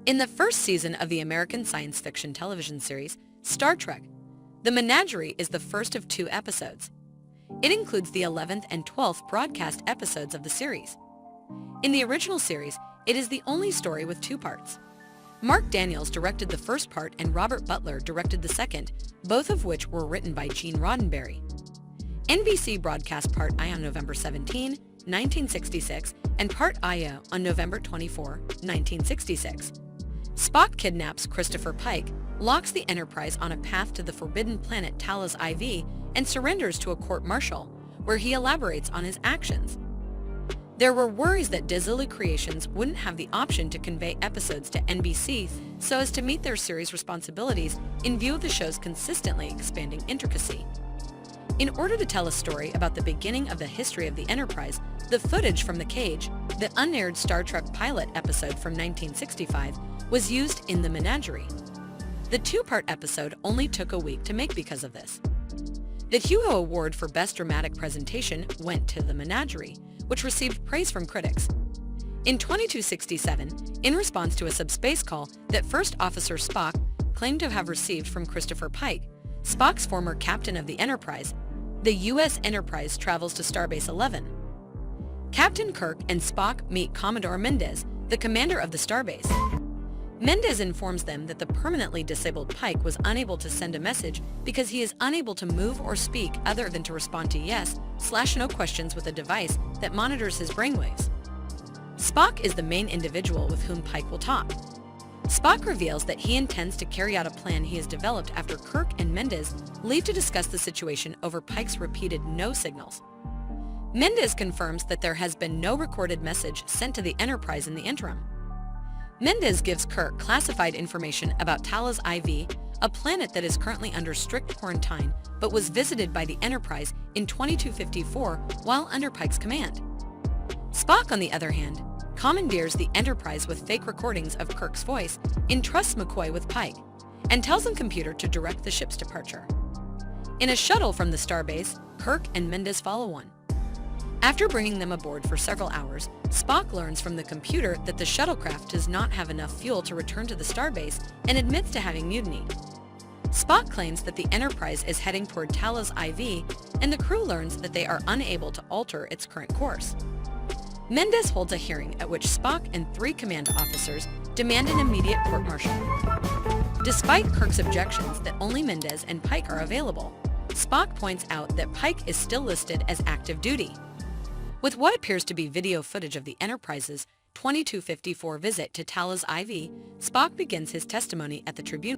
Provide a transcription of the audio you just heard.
In the first season of the American science fiction television series, Star Trek, the Menagerie is the first of 2 episodes. It includes the 11th and 12th broadcast episodes of the series. In the original series, it is the only story with 2 parts. Mark Daniels directed the first part and Robert Butler directed the second, both of which were written by Gene Roddenberry. NBC broadcast Part I on November 17, 1966, and Part IA on November 24, 1966. Spock kidnaps Christopher Pike, locks the Enterprise on a path to the forbidden planet Talos IV, and surrenders to a court-martial, where he elaborates on his actions. There were worries that Disney Creations wouldn't have the option to convey episodes to NBC so as to meet their series responsibilities in view of the show's consistently expanding intricacy. In order to tell a story about the beginning of the history of the Enterprise, the footage from The Cage, the unaired Star Trek pilot episode from 1965, was used in The Menagerie. The 2-part episode only took a week to make because of this. The Hugo Award for Best Dramatic Presentation went to The Menagerie, which received praise from critics. In 2267, in response to a subspace call that First Officer Spock claimed to have received from Christopher Pike, Spock's former captain of the Enterprise, the U.S. Enterprise travels to Starbase 11. Captain Kirk and Spock meet Commodore Mendez, the commander of the starbase. Mendez informs them that the permanently disabled Pike was unable to send a message because he is unable to move or speak other than to respond to yes/no questions with a device that monitors his brainwaves. Spock is the main individual with whom Pike will talk. Spock reveals that he intends to carry out a plan he has developed after Kirk and Mendez leave to discuss the situation over Pike's repeated no signals. Mendez confirms that there has been no recorded message sent to the Enterprise in the interim. Mendez gives Kirk classified information about Talos IV, a planet that is currently under strict quarantine but was visited by the Enterprise in 2254 while under Pike's command. Spock, on the other hand, commandeers the Enterprise with fake recordings of Kirk's voice, entrusts McCoy with Pike, and tells the computer to direct the ship's departure. In a shuttle from the starbase, Kirk and Mendez follow one. After bringing them aboard for several hours, Spock learns from the computer that the shuttlecraft does not have enough fuel to return to the starbase and admits to having mutinied. Spock claims that the Enterprise is heading toward Talos IV, and the crew learns that they are unable to alter its current course. Mendez holds a hearing at which Spock and 3 command officers demand an immediate court-martial. Despite Kirk's objections that only Mendez and Pike are available, Spock points out that Pike is still listed as active duty. With what appears to be video footage of the Enterprise's 2254 visit to Talos IV, Spock begins his testimony at the tribunal.